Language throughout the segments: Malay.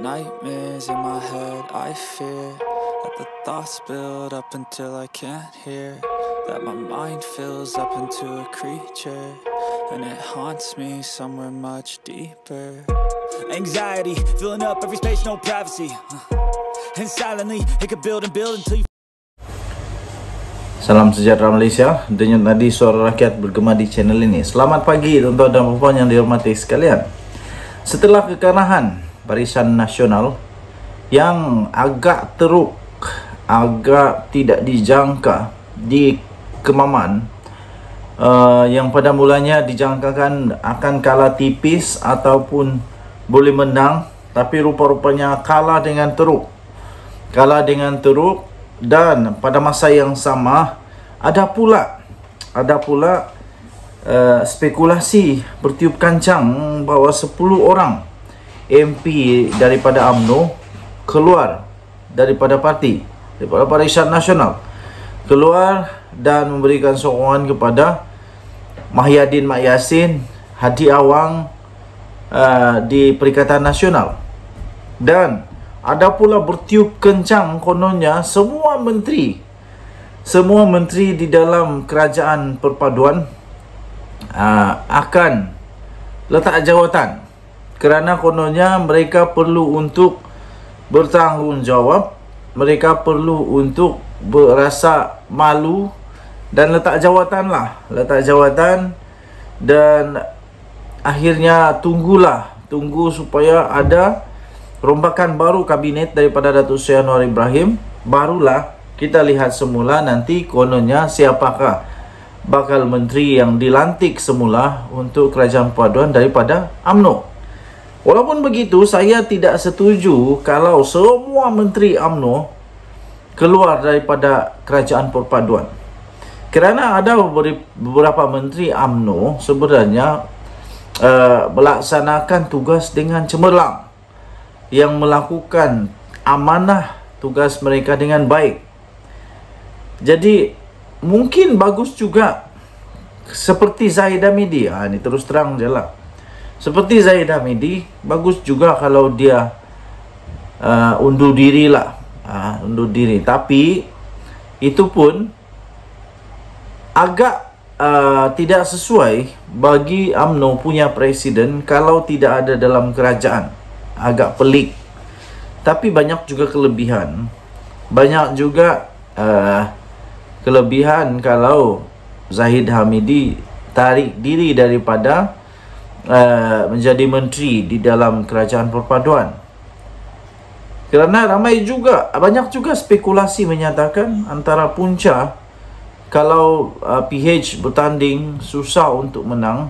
nightmares in my head, I fear that the thoughts build up until I can't hear, that my mind fills up into a creature, and it haunts me somewhere much deeper. Anxiety, filling up every space, no privacy, and silently, it could build and build until you... Salam sejahtera Malaysia, denyut nadi suara rakyat bergema di channel ini. Selamat pagi tuan-tuan dan puan yang dihormati sekalian. Setelah kekalahan Barisan Nasional yang agak teruk, agak tidak dijangka di Kemaman, yang pada mulanya dijangkakan akan kalah tipis ataupun boleh menang, tapi rupa-rupanya kalah dengan teruk. Dan pada masa yang sama ada pula spekulasi bertiup kancang bahawa 10 orang MP daripada UMNO keluar daripada Barisan Nasional, keluar dan memberikan sokongan kepada Mahyadin Mak Yassin, Hadi Awang di Perikatan Nasional. Dan ada pula bertiup kencang kononnya semua menteri di dalam kerajaan perpaduan akan letak jawatan, kerana kononnya mereka perlu untuk bertanggungjawab, mereka perlu untuk berasa malu dan letak jawatan dan akhirnya tunggu supaya ada rombakan baru kabinet daripada Datuk Seri Anwar Ibrahim. Barulah kita lihat semula nanti kononnya siapakah bakal menteri yang dilantik semula untuk kerajaan perpaduan daripada UMNO. Walaupun begitu, saya tidak setuju kalau semua menteri UMNO keluar daripada kerajaan perpaduan. Kerana ada beberapa menteri UMNO sebenarnya melaksanakan tugas dengan cemerlang, yang melakukan amanah tugas mereka dengan baik. Jadi mungkin bagus juga seperti Zahid Hamidi. Ini terus terang je lah. Seperti Zahid Hamidi, bagus juga kalau dia undur diri lah. Undur diri. Tapi itu pun agak tidak sesuai bagi UMNO punya presiden kalau tidak ada dalam kerajaan. Agak pelik. Tapi banyak juga kelebihan. Banyak juga kelebihan kalau Zahid Hamidi tarik diri daripada menjadi menteri di dalam kerajaan perpaduan. Kerana banyak juga spekulasi menyatakan antara punca kalau PH bertanding susah untuk menang,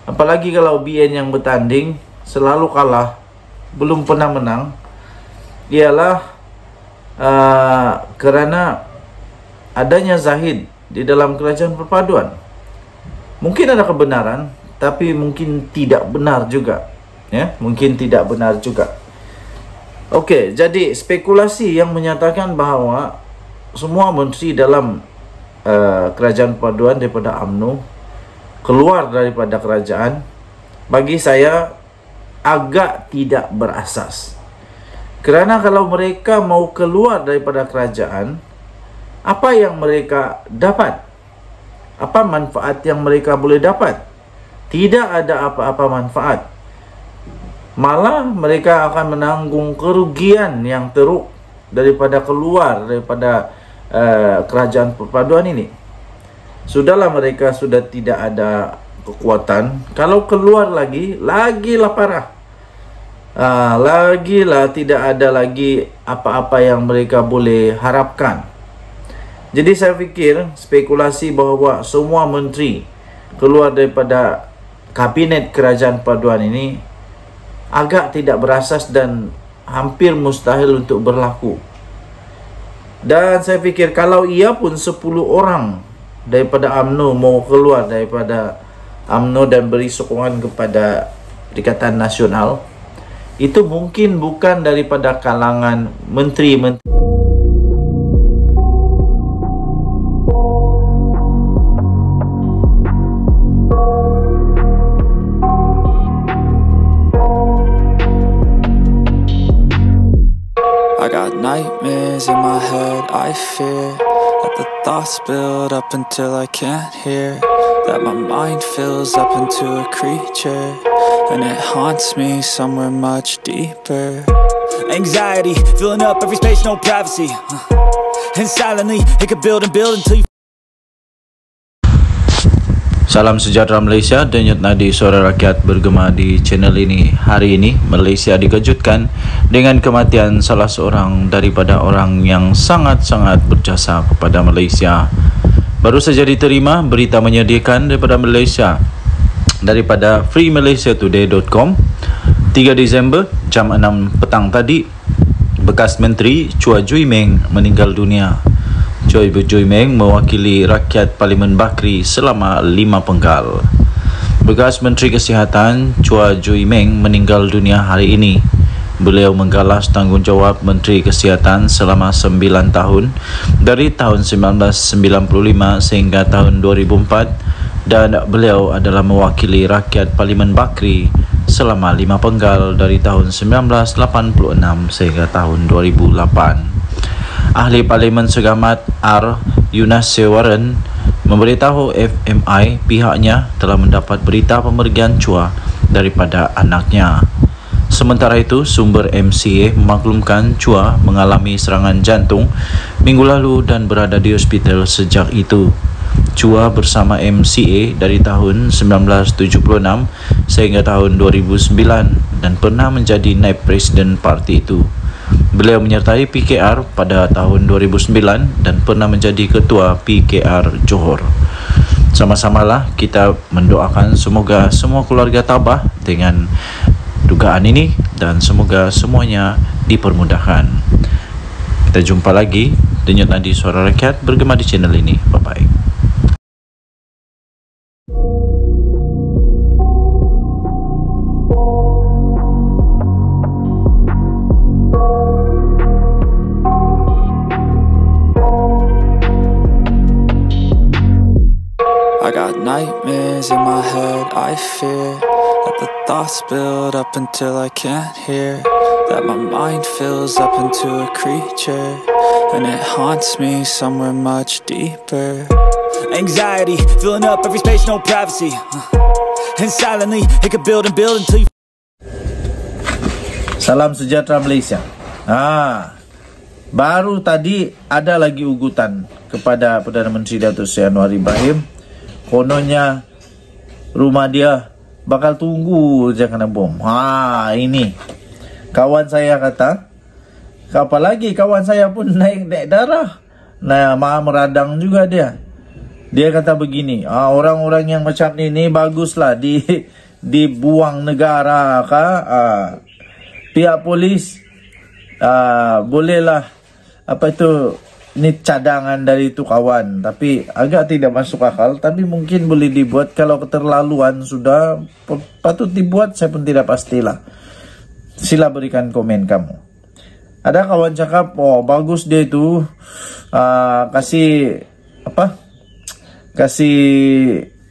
apalagi kalau BN yang bertanding selalu kalah, belum pernah menang, ialah kerana adanya Zahid di dalam kerajaan perpaduan. Mungkin ada kebenaran, tapi mungkin tidak benar juga, ya, mungkin tidak benar juga. Okey, jadi spekulasi yang menyatakan bahawa semua menteri dalam kerajaan perpaduan daripada UMNO keluar daripada kerajaan, bagi saya agak tidak berasas. Kerana kalau mereka mau keluar daripada kerajaan, apa yang mereka dapat? Apa manfaat yang mereka boleh dapat? Tidak ada apa-apa manfaat. Malah mereka akan menanggung kerugian yang teruk daripada keluar daripada kerajaan perpaduan ini. Sudahlah, mereka sudah tidak ada kekuatan. Kalau keluar lagilah parah. Lagilah tidak ada lagi apa-apa yang mereka boleh harapkan. Jadi saya fikir spekulasi bahawa semua menteri keluar daripada kabinet kerajaan perpaduan ini agak tidak berasas dan hampir mustahil untuk berlaku. Dan saya fikir kalau ia pun 10 orang daripada UMNO mau keluar daripada UMNO dan beri sokongan kepada Perikatan Nasional, itu mungkin bukan daripada kalangan menteri-menteri I got nightmares in my head, I fear that the thoughts build up until I can't hear, that my mind fills up into a creature, and it haunts me somewhere much deeper. Anxiety, filling up every space, no privacy, and silently, it could build and build until you... Salam sejahtera Malaysia, denyut nadi suara rakyat bergema di channel ini. Hari ini Malaysia dikejutkan dengan kematian salah seorang daripada orang yang sangat-sangat berjasa kepada Malaysia. Baru saja diterima berita menyedihkan daripada Malaysia, daripada freemalaysiatoday.com. 3 Disember jam 6 petang tadi, bekas Menteri Chua Jui Meng meninggal dunia. Chua Jui Meng mewakili rakyat Parlimen Bakri selama 5 penggal. Bekas Menteri Kesihatan Chua Jui Meng meninggal dunia hari ini. Beliau menggalas tanggungjawab Menteri Kesihatan selama 9 tahun dari tahun 1995 sehingga tahun 2004, dan beliau adalah mewakili rakyat Parlimen Bakri selama 5 penggal dari tahun 1986 sehingga tahun 2008. Ahli Parlimen Segamat R. Yunase Warren memberitahu FMI pihaknya telah mendapat berita pemergian Chua daripada anaknya. Sementara itu, sumber MCA memaklumkan Chua mengalami serangan jantung minggu lalu dan berada di hospital sejak itu. Chua bersama MCA dari tahun 1976 sehingga tahun 2009 dan pernah menjadi naib presiden parti itu. Beliau menyertai PKR pada tahun 2009 dan pernah menjadi ketua PKR Johor. Sama-samalah kita mendoakan semoga semua keluarga tabah dengan dugaan ini dan semoga semuanya dipermudahkan. Kita jumpa lagi denyut nadi suara rakyat bergema di channel ini. Bye-bye. I got nightmares in my head, I fear that the thoughts build up until I can't hear, that my mind fills up into a creature, and it haunts me somewhere much deeper. Anxiety, filling up every space, no privacy, and silently, it could build and build until you... Salam sejahtera Malaysia. Baru tadi ada lagi ugutan kepada Perdana Menteri Datuk Seri Anwar Ibrahim. Kononnya rumah dia bakal tunggu je kena bom. Ini kawan saya kata, apalagi kawan saya pun naik darah. Meradang juga dia. Dia kata begini, orang-orang yang macam ni baguslah dibuang negara kah? Pihak polis bolehlah ini cadangan dari itu kawan, tapi agak tidak masuk akal, tapi mungkin boleh dibuat. Kalau keterlaluan sudah patut dibuat, saya pun tidak pastilah. Sila berikan komen kamu. Ada kawan cakap, bagus dia itu kasih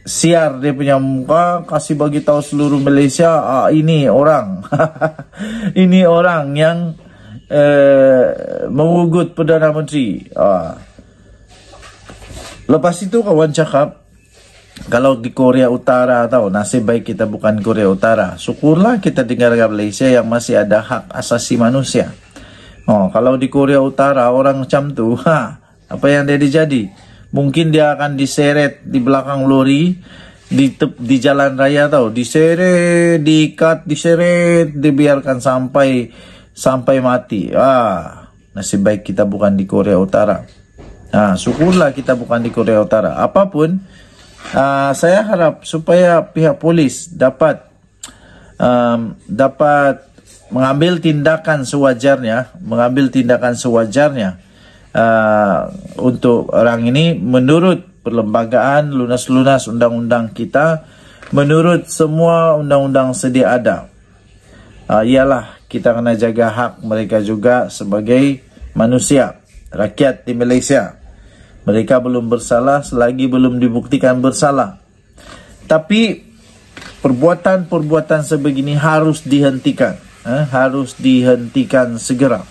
siar dia punya muka, kasih bagi tahu seluruh Malaysia, ini orang ini orang yang mengugut Perdana Menteri. Lepas itu kawan cakap, kalau di Korea Utara tahu, nasib baik kita bukan Korea Utara. Syukurlah kita di negara Malaysia yang masih ada hak asasi manusia. Kalau di Korea Utara orang macam tu, apa yang dia jadi? Mungkin dia akan diseret di belakang lori di jalan raya tahu, diseret, diikat, diseret, dibiarkan sampai mati. Nasib baik kita bukan di Korea Utara. Syukurlah kita bukan di Korea Utara. Apapun, saya harap supaya pihak polis dapat mengambil tindakan sewajarnya, untuk orang ini menurut perlembagaan, lunas-lunas undang-undang kita, menurut semua undang-undang sedia ada. Ialah kita kena jaga hak mereka juga sebagai manusia, rakyat di Malaysia. Mereka belum bersalah selagi belum dibuktikan bersalah. Tapi perbuatan-perbuatan sebegini harus dihentikan, harus dihentikan segera.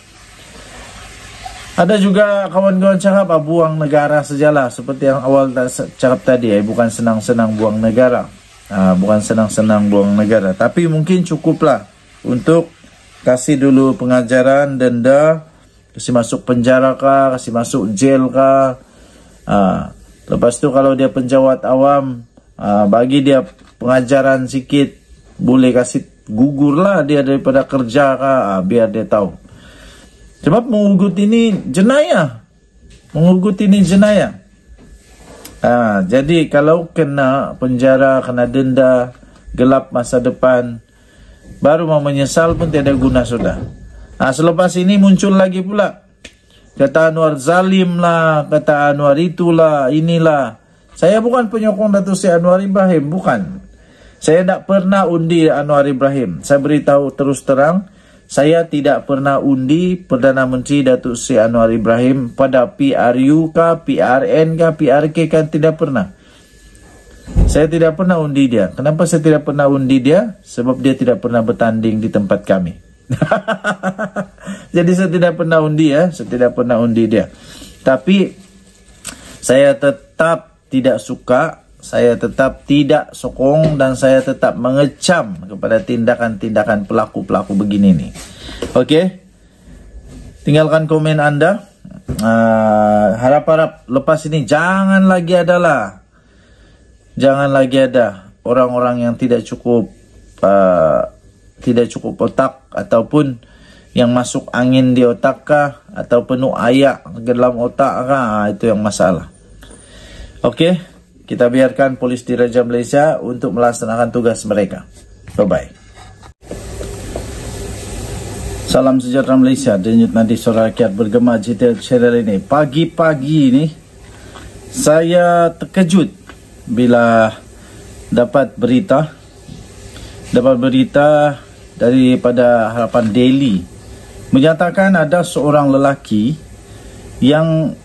Ada juga kawan-kawan cakap buang negara sajalah, seperti yang awal cakap tadi, bukan senang-senang buang negara. Bukan senang-senang buang negara, tapi mungkin cukuplah untuk kasih dulu pengajaran, denda, kasih masuk penjara kah, kasih masuk jail kah. Lepas tu kalau dia penjawat awam, bagi dia pengajaran sikit, boleh kasih gugur lah dia daripada kerja kah, biar dia tahu. Sebab mengugut ini jenayah. Mengugut ini jenayah. Jadi kalau kena penjara, kena denda, gelap masa depan, baru mau menyesal pun tiada guna sudah. Selepas ini muncul lagi pula. Kata Anwar zalim lah, kata Anwar itulah, inilah. Saya bukan penyokong Datuk Seri Anwar Ibrahim, bukan. Saya tak pernah undi Anwar Ibrahim. Saya beritahu terus terang, saya tidak pernah undi Perdana Menteri Datuk Seri Anwar Ibrahim pada PRU kah, PRN kah, PRK kah, tidak pernah. Saya tidak pernah undi dia. Kenapa saya tidak pernah undi dia? Sebab dia tidak pernah bertanding di tempat kami. Jadi saya tidak pernah undi ya, saya tidak pernah undi dia. Tapi saya tetap tidak suka, saya tetap tidak sokong, dan saya tetap mengecam kepada tindakan-tindakan pelaku-pelaku begini nih. Oke, tinggalkan komen Anda. Harap-harap lepas ini jangan lagi ada orang-orang yang tidak cukup otak, ataupun yang masuk angin di otak kah, atau penuh ayak ke dalam otak kah. Itu yang masalah. Oke, kita biarkan Polis Diraja Malaysia untuk melaksanakan tugas mereka. Bye-bye. Salam sejahtera Malaysia. Denyut nadi suara rakyat bergema GTL channel ini. Pagi-pagi ini saya terkejut bila dapat berita daripada Harapan Daily menyatakan ada seorang lelaki yang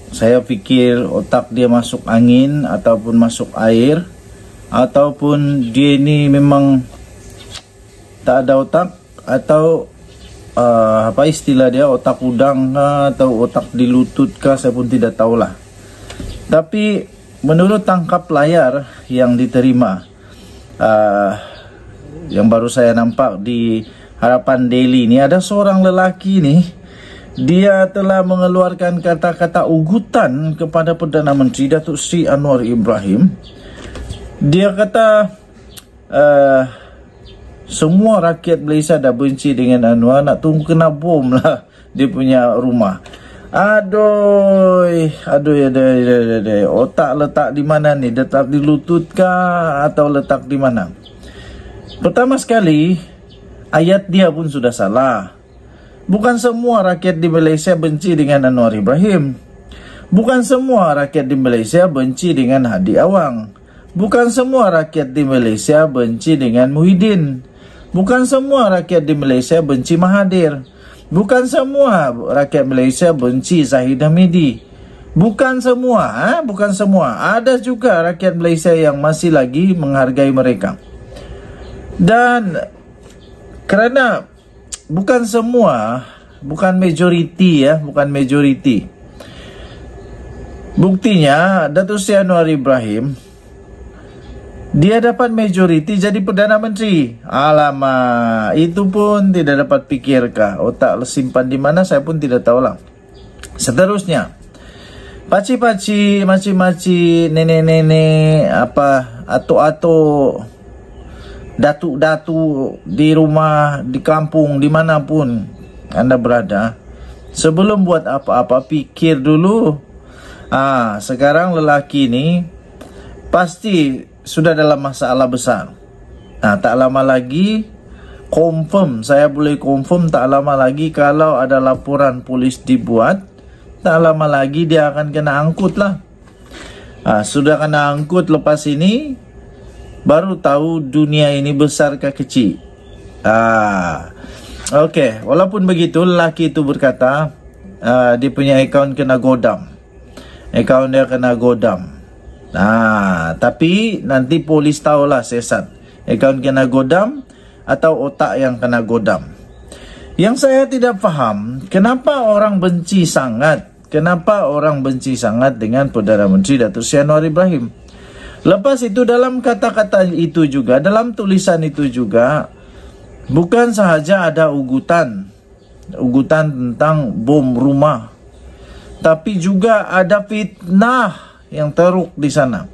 saya fikir otak dia masuk angin ataupun masuk air, ataupun dia ini memang tak ada otak, atau apa istilah dia, otak udang kah, atau otak di lutut kah, saya pun tidak tahulah. Tapi menurut tangkap layar yang diterima, yang baru saya nampak di Harapan Daily ini, ada seorang lelaki nih, dia telah mengeluarkan kata-kata ugutan kepada Perdana Menteri Datuk Seri Anwar Ibrahim. Dia kata semua rakyat Malaysia dah benci dengan Anwar, nak tunggu kena bom lah dia punya rumah. Aduh, otak letak di mana ni? Letak di lutut kah, atau letak di mana? Pertama sekali, ayat dia pun sudah salah. Bukan semua rakyat di Malaysia benci dengan Anwar Ibrahim. Bukan semua rakyat di Malaysia benci dengan Hadi Awang. Bukan semua rakyat di Malaysia benci dengan Muhyiddin. Bukan semua rakyat di Malaysia benci Mahathir. Bukan semua rakyat Malaysia benci Zahid Hamidi. Bukan semua, bukan semua. Ada juga rakyat Malaysia yang masih lagi menghargai mereka. Dan kerana bukan semua, bukan majoriti ya, bukan majoriti. Buktinya Datuk Seri Anwar Ibrahim, dia dapat majoriti jadi Perdana Menteri. Alamak, itu pun tidak dapat fikirkah? Otak simpan di mana saya pun tidak tahulah. Seterusnya, paci-paci, maci-maci, nenek-nenek, atuk-atuk, datuk-datuk di rumah, di kampung, dimanapun Anda berada, sebelum buat apa-apa pikir dulu. Sekarang lelaki ini pasti sudah dalam masalah besar. Tak lama lagi, confirm, saya boleh confirm, tak lama lagi kalau ada laporan polis dibuat, tak lama lagi dia akan kena angkut lah. Sudah kena angkut lepas ini, baru tahu dunia ini besar ke kecil. Okey, walaupun begitu, lelaki itu berkata dia punya akaun kena godam. Akaun dia kena godam. Tapi nanti polis tahulah sesat, akaun kena godam atau otak yang kena godam. Yang saya tidak faham, kenapa orang benci sangat dengan Perdana Menteri Datuk Seri Anwar Ibrahim. Lepas itu dalam kata-kata itu juga, dalam tulisan itu juga, bukan sahaja ada ugutan tentang bom rumah, tapi juga ada fitnah yang teruk di sana.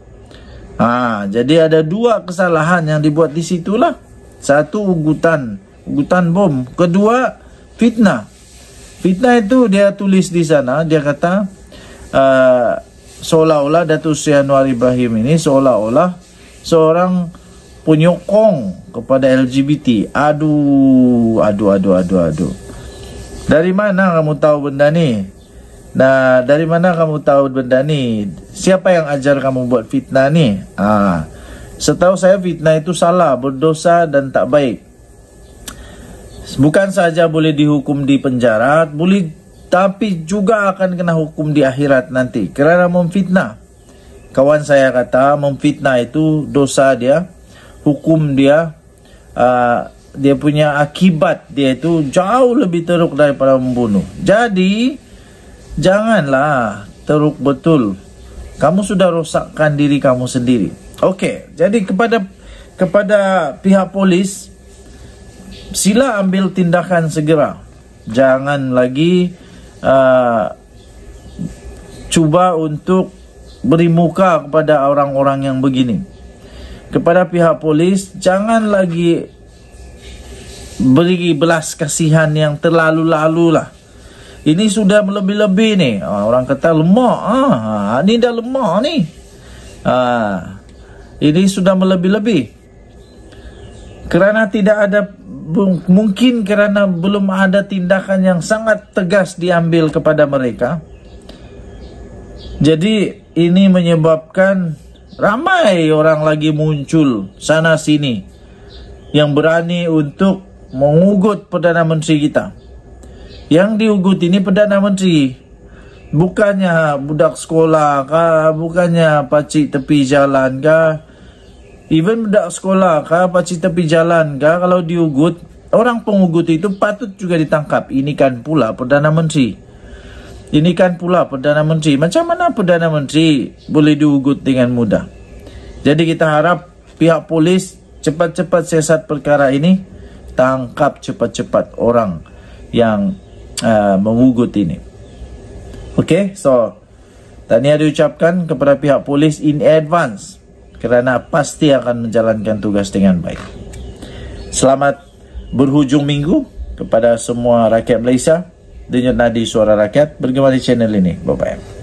Jadi ada dua kesalahan yang dibuat di situlah. Satu ugutan bom, kedua fitnah. Fitnah itu dia tulis di sana, dia kata seolah-olah Datuk Seri Anwar Ibrahim ini seolah-olah seorang penyokong kepada LGBT. Aduh. Dari mana kamu tahu benda ni? Nah, dari mana kamu tahu benda ni? Siapa yang ajar kamu buat fitnah ni? Setahu saya fitnah itu salah, berdosa dan tak baik. Bukan saja boleh dihukum di penjara, tapi juga akan kena hukum di akhirat nanti kerana memfitnah. Kawan saya kata memfitnah itu dosa dia, hukum dia, dia punya akibat dia itu jauh lebih teruk daripada membunuh. Jadi janganlah teruk betul. Kamu sudah rosakkan diri kamu sendiri. Okey, jadi kepada pihak polis, sila ambil tindakan segera. Jangan lagi cuba untuk beri muka kepada orang-orang yang begini. Kepada pihak polis, jangan lagi beri belas kasihan yang terlalu-lalu lah. Ini sudah melebih-lebih ni. Orang kata lemah. Ini dah lemah ni. Ini sudah melebih-lebih. Kerana tidak ada, mungkin kerana belum ada tindakan yang sangat tegas diambil kepada mereka. Jadi ini menyebabkan ramai orang lagi muncul sana sini yang berani untuk mengugut Perdana Menteri kita. Yang diugut ini Perdana Menteri, bukannya budak sekolah kah, bukannya pacik tepi jalan kah. Even budak sekolah kah, pacik tepi jalan kah, kalau diugut, orang pengugut itu patut juga ditangkap. Ini kan pula Perdana Menteri. Ini kan pula Perdana Menteri. Macam mana Perdana Menteri boleh diugut dengan mudah? Jadi kita harap pihak polis cepat-cepat siasat perkara ini, tangkap cepat-cepat orang yang mengugut ini. Okey, so tahniah diucapkan kepada pihak polis in advance kerana pasti akan menjalankan tugas dengan baik. Selamat berhujung minggu kepada semua rakyat Malaysia. Denyut nadi suara rakyat bergema di channel ini. Bye-bye.